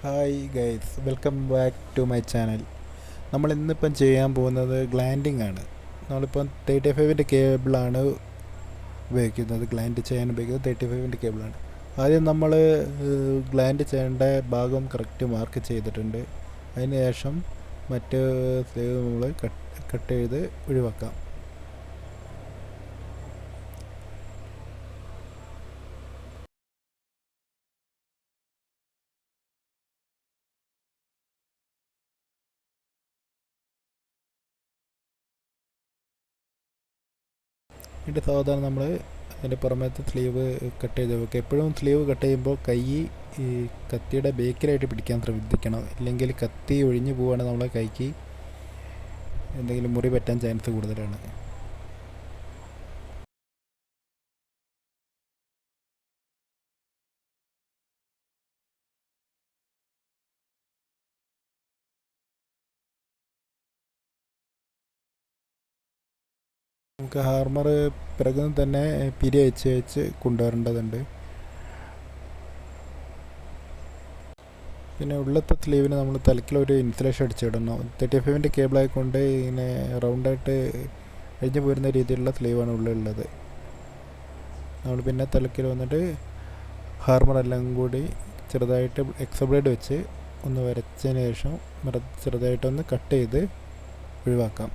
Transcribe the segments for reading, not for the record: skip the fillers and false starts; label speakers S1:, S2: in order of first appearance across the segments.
S1: Hi guys, welcome back to my channel. നമ്മൾ ഇന്നിപ്പം ചെയ്യാൻ പോകുന്നത് ഗ്ലാൻഡിങ് ആണ്. നമ്മളിപ്പം 35-ൻ്റെ കേബിളാണ് ഉപയോഗിക്കുന്നത്. ഗ്ലാൻഡ് ചെയ്യാൻ ഉപയോഗിക്കുന്നത് 35-ൻ്റെ കേബിളാണ്. ആദ്യം നമ്മൾ ഗ്ലാൻഡ് ചെയ്യേണ്ട ഭാഗം കറക്റ്റ് മാർക്ക് ചെയ്തിട്ടുണ്ട്. അതിന് ശേഷം മറ്റ് സ്ലീവ് നമ്മൾ കട്ട് ചെയ്ത് ഒഴിവാക്കാം. എന്നിട്ട് സാധാരണ നമ്മൾ അതിൻ്റെ പുറമേത്തെ സ്ലീവ് കട്ട് ചെയ്ത് വെക്കുക. എപ്പോഴും സ്ലീവ് കട്ട് ചെയ്യുമ്പോൾ കൈ ഈ കത്തിയുടെ ബേക്കിലായിട്ട് പിടിക്കാൻ ശ്രദ്ധിക്കണം. ഇല്ലെങ്കിൽ കത്തി ഒഴിഞ്ഞു പോവുകയാണെങ്കിൽ നമ്മളെ കൈക്ക് എന്തെങ്കിലും മുറി പറ്റാൻ ചാൻസ് കൂടുതലാണ്. നമുക്ക് ഹാർമർ പിറകിൽ തന്നെ പിരി വെച്ച് കൊണ്ടുവരേണ്ടതുണ്ട്. പിന്നെ ഉള്ളത്തെ സ്ലീവിന് നമ്മൾ തലക്കിലൊരു ഇൻസുലേഷൻ അടിച്ചിടണം. 35-ൻ്റെ കേബിളായിക്കൊണ്ട് ഇങ്ങനെ റൗണ്ടായിട്ട് അഴിഞ്ഞു പോരുന്ന രീതിയിലുള്ള സ്ലീവാണ് ഉള്ളിലുള്ളത്. നമ്മൾ പിന്നെ തലക്കിൽ വന്നിട്ട് ഹാർമറെല്ലാം കൂടി ചെറുതായിട്ട് എക്സബ്ലേഡ് വെച്ച് ഒന്ന് വരച്ചതിന് ശേഷം ചെറുതായിട്ടൊന്ന് കട്ട് ചെയ്ത് ഒഴിവാക്കാം.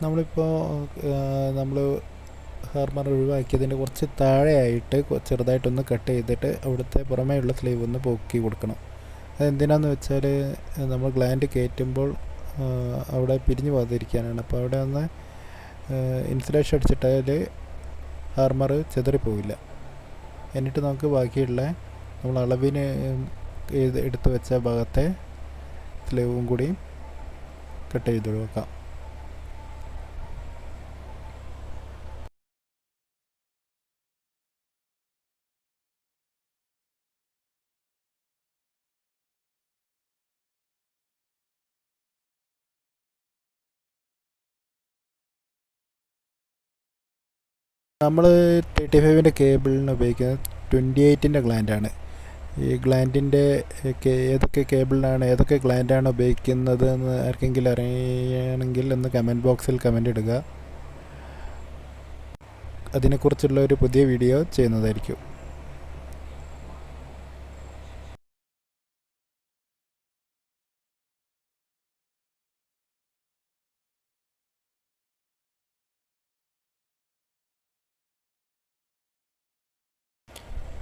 S1: നമ്മളിപ്പോൾ നമ്മൾ ഹാർമർ ഒഴിവാക്കിയതിൻ്റെ കുറച്ച് താഴെയായിട്ട് ചെറുതായിട്ടൊന്ന് കട്ട് ചെയ്തിട്ട് അവിടുത്തെ പുറമേയുള്ള സ്ലീവ് ഒന്ന് പൊക്കി കൊടുക്കണം. അതെന്തിനാന്ന് വെച്ചാൽ നമ്മൾ ഗ്ലാൻഡ് കയറ്റുമ്പോൾ അവിടെ പിരിഞ്ഞു പോകാതിരിക്കാനാണ്. അപ്പോൾ അവിടെ ഒന്ന് ഇൻസുലേഷൻ അടിച്ചിട്ടാൽ ഹാർമർ ചെതറിപ്പോവില്ല. എന്നിട്ട് നമുക്ക് ബാക്കിയുള്ള നമ്മൾ അളവിന് എടുത്ത് വെച്ച ഭാഗത്തെ സ്ലീവും കൂടി കട്ട് ചെയ്ത് ഒഴിവാക്കാം. നമ്മൾ 35-ൻ്റെ കേബിളിന് ഉപയോഗിക്കുന്നത് 28-ൻ്റെ ഗ്ലാൻഡാണ്. ഈ ഗ്ലാൻഡിൻ്റെ ഏതൊക്കെ കേബിളിനാണ് ഏതൊക്കെ ഗ്ലാൻഡാണ് ഉപയോഗിക്കുന്നത് എന്ന് ആർക്കെങ്കിലും അറിയണമെങ്കിൽ ഒന്ന് കമൻറ്റ് ബോക്സിൽ കമൻ്റ് ഇടുക. അതിനെക്കുറിച്ചുള്ള ഒരു പുതിയ വീഡിയോ ചെയ്യുന്നതായിരിക്കും.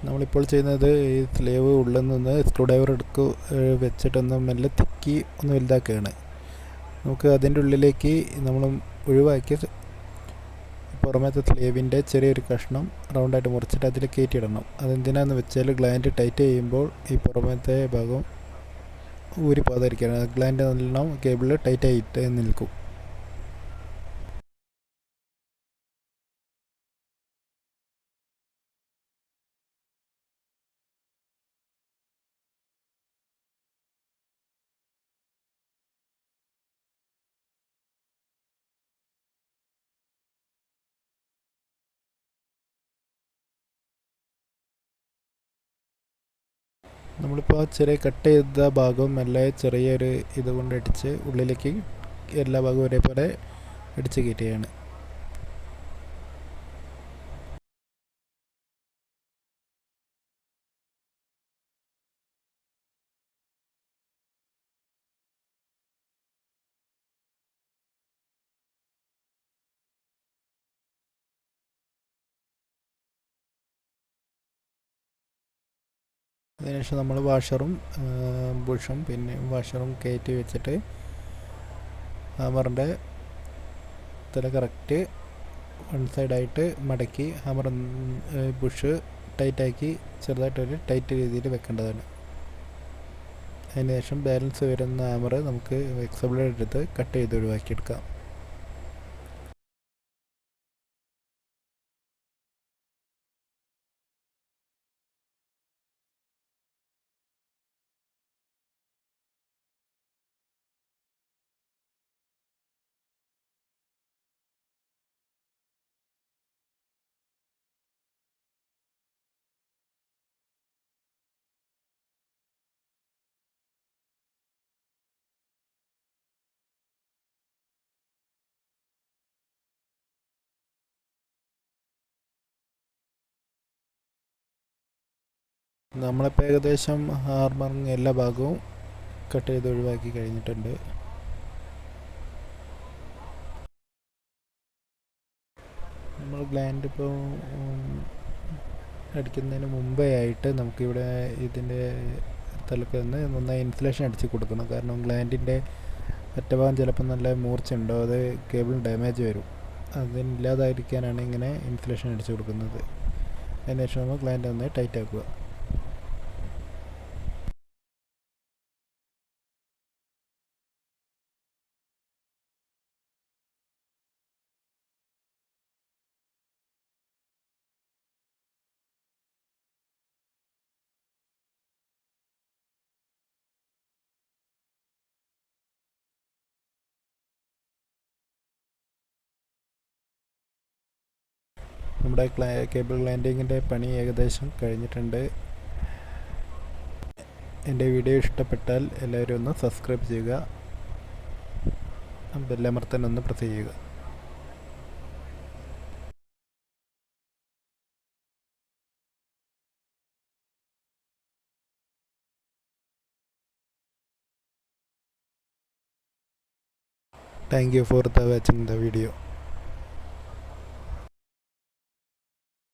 S1: നമ്മളിപ്പോൾ ചെയ്യുന്നത് ഈ സ്ലീവ് ഉള്ളിൽ നിന്ന് സ്ക്രൂ ഡ്രൈവർ വെച്ചിട്ടൊന്ന് മെല്ലെ തിക്കി ഒന്ന് വലുതാക്കുകയാണ്. നമുക്ക് അതിൻ്റെ ഉള്ളിലേക്ക് നമ്മൾ ഒഴിവാക്കിയ പുറമേത്തെ സ്ലീവിൻ്റെ ചെറിയൊരു കഷ്ണം റൗണ്ടായിട്ട് മുറിച്ചിട്ട് അതിൽ കയറ്റിയിടണം. അതെന്തിനാന്ന് വെച്ചാൽ ഗ്ലാൻഡ് ടൈറ്റ് ചെയ്യുമ്പോൾ ഈ പുറമേത്തെ ഭാഗം ഊരി പോകാതിരിക്കുകയാണ്. ഗ്ലാൻഡ് നല്ലോണം കേബിളിൽ ടൈറ്റായിട്ട് നിൽക്കും. നമ്മളിപ്പോൾ ചെറിയ കട്ട് ചെയ്ത ഭാഗം മെല്ലെ ചെറിയൊരു ഇതുകൊണ്ട് അടിച്ച് ഉള്ളിലേക്ക് എല്ലാ ഭാഗവും ഒരേപോലെ അടിച്ച് കയറ്റുകയാണ്. അതിനുശേഷം നമ്മൾ വാഷറും ബുഷും പിന്നെ വാഷറും കയറ്റി വെച്ചിട്ട് ഹാമറിൻ്റെ തല കറക്റ്റ് വൺ സൈഡായിട്ട് മടക്കി ഹാമർ ബുഷ് ടൈറ്റാക്കി ചെറുതായിട്ടൊരു ടൈറ്റ് രീതിയിൽ വെക്കേണ്ടതാണ്. അതിനുശേഷം ബാലൻസ് വരുന്ന ഹാമർ നമുക്ക് എക്സബ്ലേഡ് എടുത്ത് കട്ട് ചെയ്ത് ഒഴിവാക്കിയെടുക്കാം. നമ്മളിപ്പോൾ ഏകദേശം ഹാർമറിങ് എല്ലാ ഭാഗവും കട്ട് ചെയ്ത് ഒഴിവാക്കി കഴിഞ്ഞിട്ടുണ്ട്. നമ്മൾ ഗ്ലാൻഡ് ഇപ്പോൾ അടിക്കുന്നതിന് മുമ്പേ ആയിട്ട് നമുക്കിവിടെ ഇതിൻ്റെ തലക്ക് നിന്ന് നന്നായി ഇൻസുലേഷൻ അടിച്ച് കൊടുക്കണം. കാരണം ഗ്ലാൻഡിൻ്റെ അറ്റഭാഗം ചിലപ്പോൾ നല്ല മൂർച്ചയുണ്ടോ, അത് കേബിൾ ഡാമേജ് വരും. അതില്ലാതായിരിക്കാനാണ് ഇങ്ങനെ ഇൻസുലേഷൻ അടിച്ച് കൊടുക്കുന്നത്. അതിനുശേഷം നമ്മൾ ഗ്ലാൻഡ് നന്നായി ടൈറ്റ് ആക്കുക. നമ്മുടെ കേബിൾ ലാൻഡിങ്ങിൻ്റെ പണി ഏകദേശം കഴിഞ്ഞിട്ടുണ്ട്. എൻ്റെ വീഡിയോ ഇഷ്ടപ്പെട്ടാൽ എല്ലാവരും ഒന്ന് സബ്സ്ക്രൈബ് ചെയ്യുക, ബെല്ലമർത്തൻ ഒന്ന് പ്രസ് ചെയ്യുക. Thank you for watching the video.